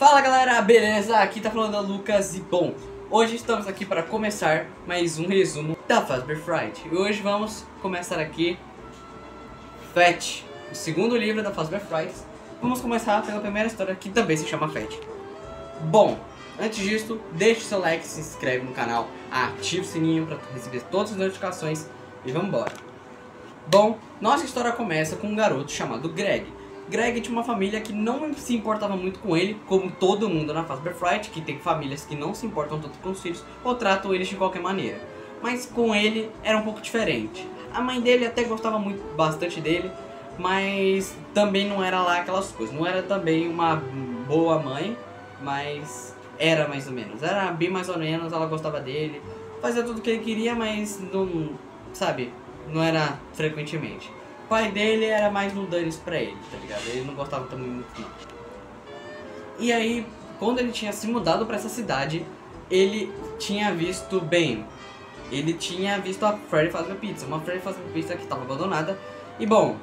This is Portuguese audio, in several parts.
Fala galera, beleza? Aqui tá falando o Lucas e bom, hoje estamos aqui para começar mais um resumo da Fazbear Fright. E hoje vamos começar aqui Fetch, o segundo livro da Fazbear Fright. Vamos começar pela primeira história que também se chama Fetch. Bom, antes disso, deixe seu like, se inscreve no canal, ative o sininho para receber todas as notificações e vamos embora. Bom, nossa história começa com um garoto chamado Greg. Greg tinha uma família que não se importava muito com ele, como todo mundo na Fazbear Fright, que tem famílias que não se importam tanto com os filhos ou tratam eles de qualquer maneira. Mas com ele era um pouco diferente. A mãe dele até gostava bastante dele, mas também não era lá aquelas coisas. Não era também uma boa mãe, mas era mais ou menos. Era bem mais ou menos, ela gostava dele, fazia tudo o que ele queria, mas não, sabe, não era frequentemente. O pai dele era mais um dane-se pra ele, tá ligado? Ele não gostava também muito não. E aí, quando ele tinha se mudado pra essa cidade, ele tinha visto a Freddy Fazbear Pizza, uma Freddy Fazbear Pizza que tava abandonada. E bom,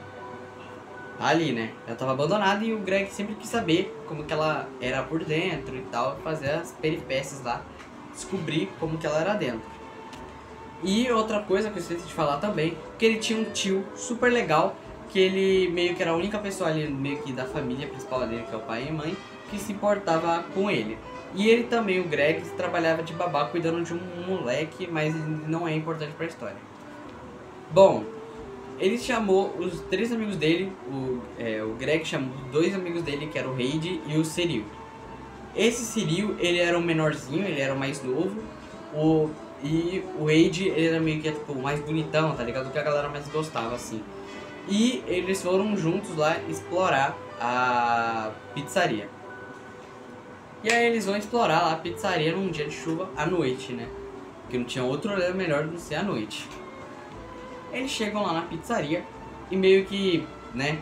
ali né, ela tava abandonada e o Greg sempre quis saber como que ela era por dentro e tal, fazer as peripécias lá, descobrir como que ela era dentro. E outra coisa que eu esqueci de falar também, que ele tinha um tio super legal, que ele meio que era a única pessoa ali, meio que da família principal dele, que é o pai e a mãe, que se importava com ele. E ele também, o Greg, trabalhava de babá cuidando de um moleque, mas não é importante pra história. Bom, ele chamou os três amigos dele, o Greg chamou dois amigos dele, que era o Heidi e o Cyril. Esse Cyril, ele era o menorzinho, ele era o mais novo, e o Heidi, ele era meio que tipo, mais bonitão, tá ligado? O que a galera mais gostava, assim. E eles foram juntos lá explorar a pizzaria. E aí eles vão explorar lá a pizzaria num dia de chuva à noite, né? Porque não tinha outro lugar melhor do que ser à noite. Eles chegam lá na pizzaria e meio que, né,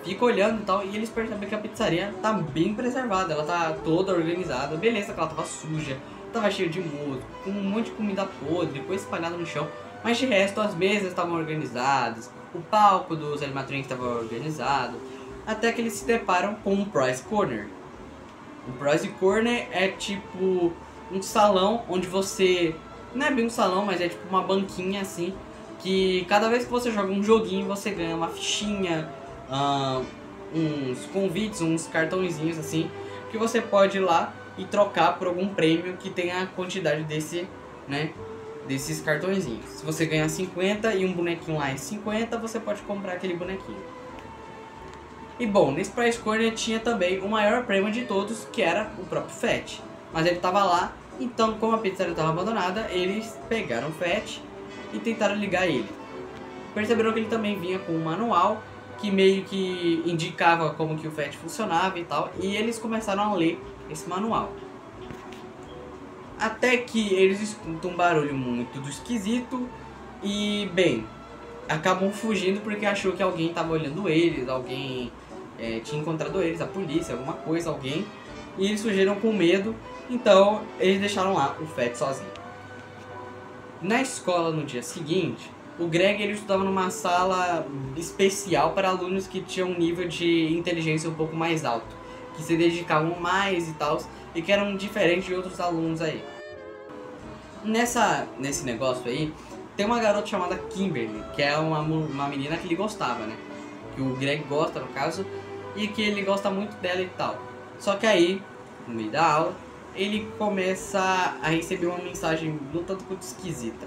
fica olhando e tal. E eles percebem que a pizzaria tá bem preservada, ela tá toda organizada. Beleza que ela tava suja, tava cheio de musgo, com um monte de comida podre, coisa espalhada no chão. Mas de resto, as mesas estavam organizadas, o palco dos animatronics estava organizado. Até que eles se deparam com um Prize Corner. O Prize Corner é tipo um salão onde você... Não é bem um salão, mas é tipo uma banquinha assim, que cada vez que você joga um joguinho, você ganha uma fichinha, uns convites, uns cartõezinhos assim, que você pode ir lá e trocar por algum prêmio que tenha a quantidade desses cartõezinhos. Se você ganhar 50 e um bonequinho lá é 50, você pode comprar aquele bonequinho. E bom, nesse Prize Corner tinha também o maior prêmio de todos, que era o próprio Fetch. Mas ele tava lá, então como a pizzaria estava abandonada, eles pegaram o Fetch e tentaram ligar ele. Perceberam que ele também vinha com um manual que meio que indicava como que o Fetch funcionava e tal, e eles começaram a ler esse manual. Até que eles escutam um barulho muito esquisito e, bem, acabam fugindo porque achou que alguém estava olhando eles, alguém tinha encontrado eles, a polícia, alguma coisa, alguém, e eles fugiram com medo, então eles deixaram lá o Fetch sozinho. Na escola, no dia seguinte, o Greg ele estudava numa sala especial para alunos que tinham um nível de inteligência um pouco mais alto, que se dedicavam mais e tal, e que eram diferentes de outros alunos aí. Nesse negócio aí, tem uma garota chamada Kimberly, que é uma menina que ele gostava, né? Que o Greg gosta, no caso, e que ele gosta muito dela e tal. Só que aí, no meio da aula, ele começa a receber uma mensagem um tanto quanto esquisita.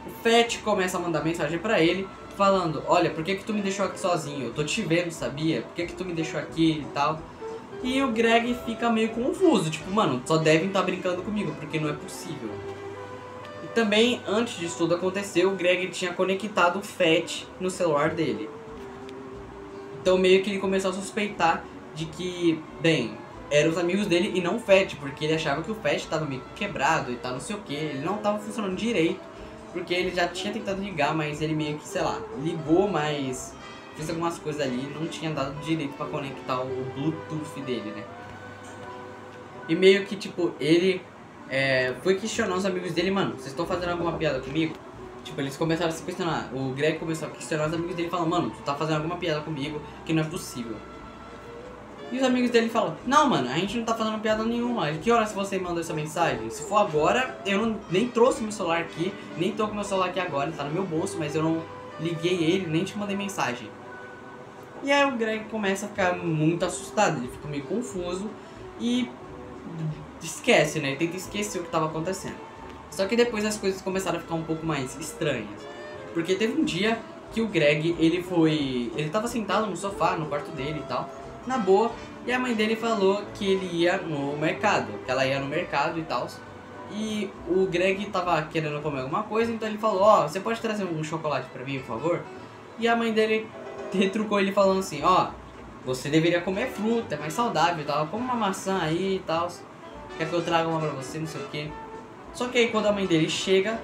O Fetch começa a mandar mensagem pra ele, falando, olha, por que tu me deixou aqui sozinho? Eu tô te vendo, sabia? Por que tu me deixou aqui e tal? E o Greg fica meio confuso, tipo, mano, só devem estar brincando comigo, porque não é possível. E também, antes disso tudo acontecer, o Greg tinha conectado o Fetch no celular dele. Então meio que ele começou a suspeitar de que, bem, eram os amigos dele e não o Fetch, porque ele achava que o Fetch tava meio quebrado e tal, não sei o que, ele não tava funcionando direito. Porque ele já tinha tentado ligar, mas ele meio que, sei lá, ligou, mas fez algumas coisas ali, não tinha dado direito pra conectar o Bluetooth dele, né? E meio que, tipo, ele foi questionar os amigos dele, mano, vocês estão fazendo alguma piada comigo? Tipo, eles começaram a se questionar, o Greg começou a questionar os amigos dele, falando, mano, tu tá fazendo alguma piada comigo, que não é possível. E os amigos dele falam, não, mano, a gente não tá fazendo piada nenhuma. Que horas você mandou essa mensagem? Se for agora, eu nem trouxe meu celular aqui, nem tô com meu celular aqui agora, ele tá no meu bolso, mas eu não liguei ele, nem te mandei mensagem. E aí o Greg começa a ficar muito assustado, ele fica meio confuso e esquece, né? Ele tenta esquecer o que tava acontecendo. Só que depois as coisas começaram a ficar um pouco mais estranhas. Porque teve um dia que o Greg, ele tava sentado no sofá, no quarto dele e tal, na boa, e a mãe dele falou que ele ia no mercado, que ela ia no mercado e tal. E o Greg tava querendo comer alguma coisa, então ele falou, ó, você pode trazer um chocolate pra mim, por favor? E a mãe dele retrucou ele falando assim, ó, você deveria comer fruta, é mais saudável e tal, come uma maçã aí e tal, quer que eu traga uma pra você, não sei o que. Só que aí quando a mãe dele chega,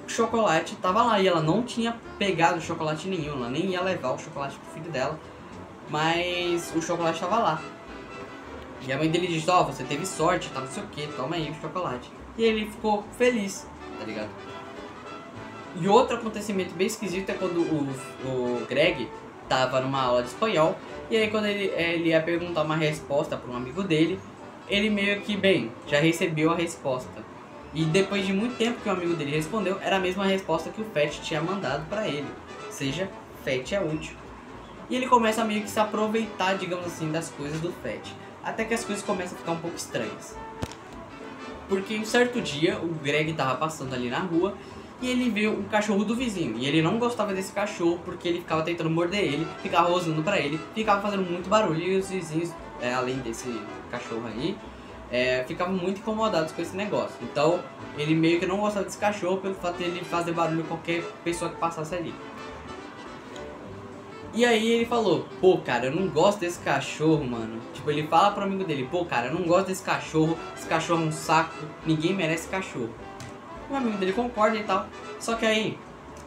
o chocolate tava lá e ela não tinha pegado chocolate nenhum, ela nem ia levar o chocolate pro filho dela, mas o chocolate tava lá. E a mãe dele disse, ó, você teve sorte, tá, não sei o que, toma aí o chocolate. E ele ficou feliz, tá ligado? E outro acontecimento bem esquisito é quando o Greg tava numa aula de espanhol, e aí quando ele ia perguntar uma resposta para um amigo dele, ele meio que, bem, já recebeu a resposta. E depois de muito tempo que o amigo dele respondeu, era a mesma resposta que o Fett tinha mandado para ele. Ou seja, Fett é útil. E ele começa a meio que se aproveitar, digamos assim, das coisas do Fett. Até que as coisas começam a ficar um pouco estranhas. Porque um certo dia, o Greg tava passando ali na rua e ele viu um cachorro do vizinho. E ele não gostava desse cachorro porque ele ficava tentando morder ele, ficava rosnando pra ele, ficava fazendo muito barulho. E os vizinhos, além desse cachorro aí, ficavam muito incomodados com esse negócio. Então, ele meio que não gostava desse cachorro pelo fato de ele fazer barulho com qualquer pessoa que passasse ali. E aí ele falou, pô, cara, eu não gosto desse cachorro, mano. Tipo, ele fala pro amigo dele, pô, cara, eu não gosto desse cachorro é um saco, ninguém merece cachorro. O amigo dele concorda e tal. Só que aí,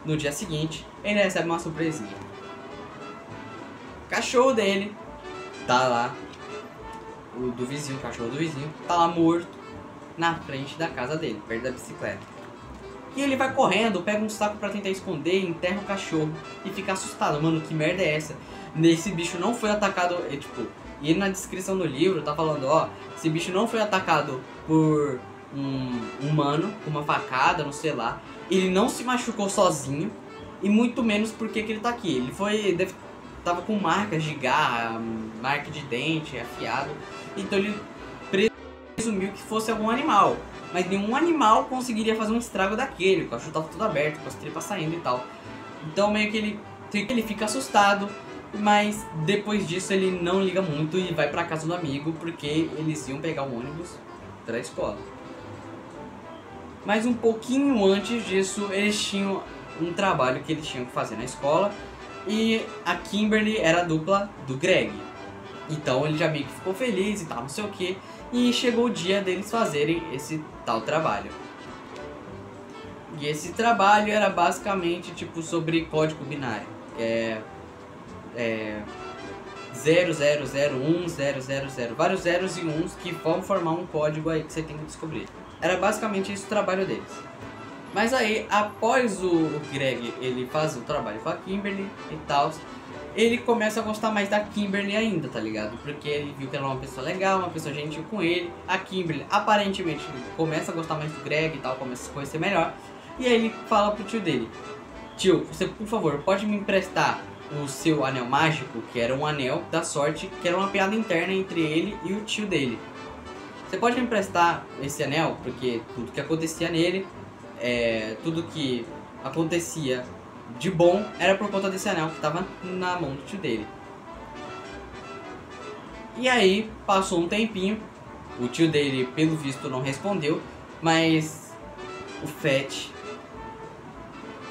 no dia seguinte, ele recebe uma surpresinha. O cachorro dele tá lá, o cachorro do vizinho, tá lá morto na frente da casa dele, perto da bicicleta. E ele vai correndo, pega um saco pra tentar esconder, enterra o cachorro e fica assustado. Mano, que merda é essa? Esse bicho não foi atacado, e na descrição do livro tá falando, ó, esse bicho não foi atacado por um humano, com uma facada, não sei lá. Ele não se machucou sozinho, e muito menos porque que ele tá aqui. Ele tava com marcas de garra, marca de dente, afiado, então ele presumiu que fosse algum animal. Mas nenhum animal conseguiria fazer um estrago daquele. O cachorro tava tudo aberto, com as tripas saindo e tal. Então meio que ele fica assustado. Mas depois disso ele não liga muito e vai pra casa do amigo, porque eles iam pegar o ônibus pra escola. Mas um pouquinho antes disso, eles tinham um trabalho que eles tinham que fazer na escola. E a Kimberly era a dupla do Greg. Então ele já meio que ficou feliz e tal, não sei o que. E chegou o dia deles fazerem esse tal trabalho. E esse trabalho era basicamente tipo sobre código binário. Que é 0001, vários zeros e uns que vão formar um código aí que você tem que descobrir. Era basicamente esse o trabalho deles. Mas aí, após o Greg ele faz o trabalho com a Kimberly e tal, ele começa a gostar mais da Kimberly ainda, tá ligado? Porque ele viu que ela é uma pessoa legal, uma pessoa gentil com ele. A Kimberly aparentemente começa a gostar mais do Greg e tal, começa a se conhecer melhor. E aí ele fala pro tio dele, tio, você por favor pode me emprestar o seu anel mágico, que era um anel da sorte, que era uma piada interna entre ele e o tio dele. Você pode me emprestar esse anel, porque tudo que acontecia nele, tudo que acontecia de bom era por conta desse anel que estava na mão do tio dele. E aí passou um tempinho, o tio dele pelo visto não respondeu, mas o Fett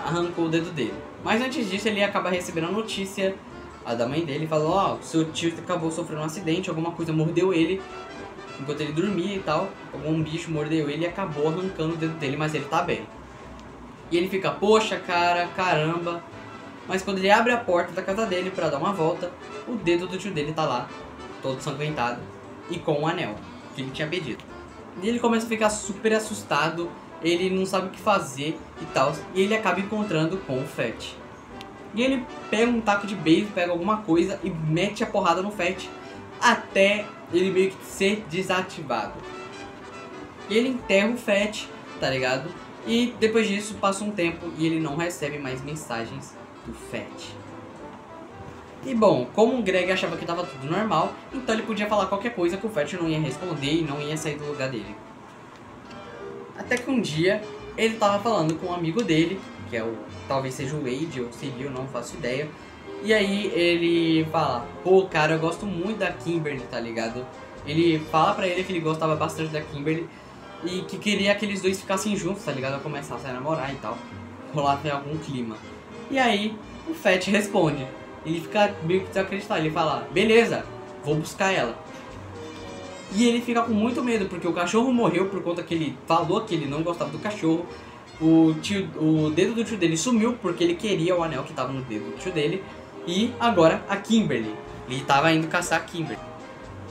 arrancou o dedo dele. Mas antes disso ele acaba recebendo a notícia da mãe dele, falou, ó, seu tio acabou sofrendo um acidente, alguma coisa mordeu ele enquanto ele dormia e tal, algum bicho mordeu ele e acabou arrancando o dedo dele, mas ele tá bem. E ele fica, poxa cara, caramba. Mas quando ele abre a porta da casa dele pra dar uma volta, o dedo do tio dele tá lá, todo sanguentado, e com um anel que ele tinha pedido. E ele começa a ficar super assustado, ele não sabe o que fazer e tal, e ele acaba encontrando com o Fett. E ele pega um taco de beisebol, pega alguma coisa e mete a porrada no Fett. até ele meio que ser desativado. Ele enterra o Fett, tá ligado? E depois disso passa um tempo e ele não recebe mais mensagens do Fett. E bom, como o Greg achava que tava tudo normal, então ele podia falar qualquer coisa que o Fett não ia responder e não ia sair do lugar dele. Até que um dia ele tava falando com um amigo dele, que é o, talvez seja o Wade ou seria, eu não faço ideia. E aí ele fala, pô cara, eu gosto muito da Kimberly, tá ligado? Ele fala pra ele que ele gostava bastante da Kimberly e que queria que eles dois ficassem juntos, tá ligado? Começassem a namorar e tal, rolava em algum clima. E aí o Fett responde, ele fica meio que desacreditado, ele fala, beleza, vou buscar ela. E ele fica com muito medo, porque o cachorro morreu por conta que ele falou que ele não gostava do cachorro. O dedo do tio dele sumiu porque ele queria o anel que estava no dedo do tio dele. E agora a Kimberly, ele estava indo caçar a Kimberly.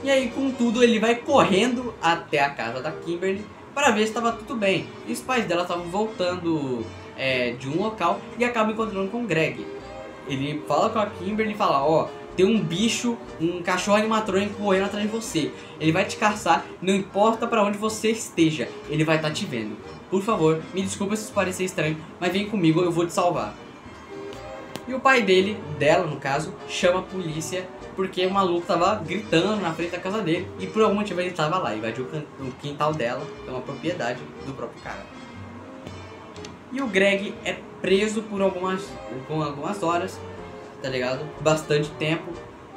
E aí, contudo, ele vai correndo até a casa da Kimberly para ver se estava tudo bem. E os pais dela estavam voltando de um local e acabam encontrando com o Greg. Ele fala com a Kimberly e fala, ó, tem um bicho, um cachorro animatrônico correndo atrás de você. Ele vai te caçar, não importa para onde você esteja, ele vai estar te vendo. Por favor, me desculpa se isso parecer estranho, mas vem comigo, eu vou te salvar. E o pai dela no caso, chama a polícia porque o maluco tava gritando na frente da casa dele e por algum motivo ele tava lá, invadiu o quintal dela, que é uma propriedade do próprio cara. E o Greg é preso por algumas horas, tá ligado? Bastante tempo.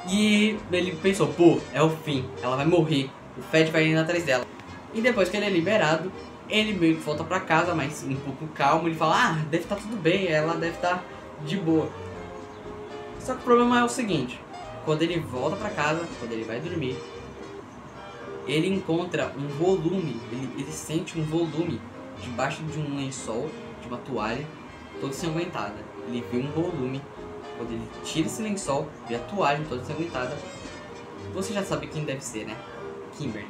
E ele pensou, pô, é o fim, ela vai morrer, o Fett vai indo atrás dela. E depois que ele é liberado, ele meio que volta pra casa, mas um pouco calmo, ele fala, ah, deve estar tudo bem, ela deve estar de boa. Só que o problema é o seguinte, quando ele volta pra casa, quando ele vai dormir, ele encontra um volume, ele sente um volume debaixo de um lençol, de uma toalha, toda ensanguentada. Ele vê um volume, quando ele tira esse lençol, vê a toalha toda ensanguentada. Você já sabe quem deve ser, né? Kimberly.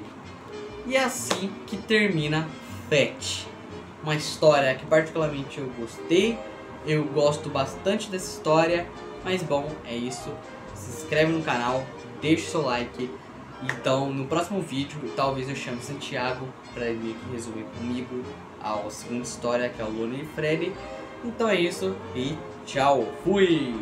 E é assim que termina Fett. Uma história que particularmente eu gostei, eu gosto bastante dessa história, mas bom, é isso. Se inscreve no canal, deixa o seu like. Então, no próximo vídeo, talvez eu chame Santiago para ele resolver comigo a segunda história, que é o Lonely Freddy. Então é isso e tchau, fui!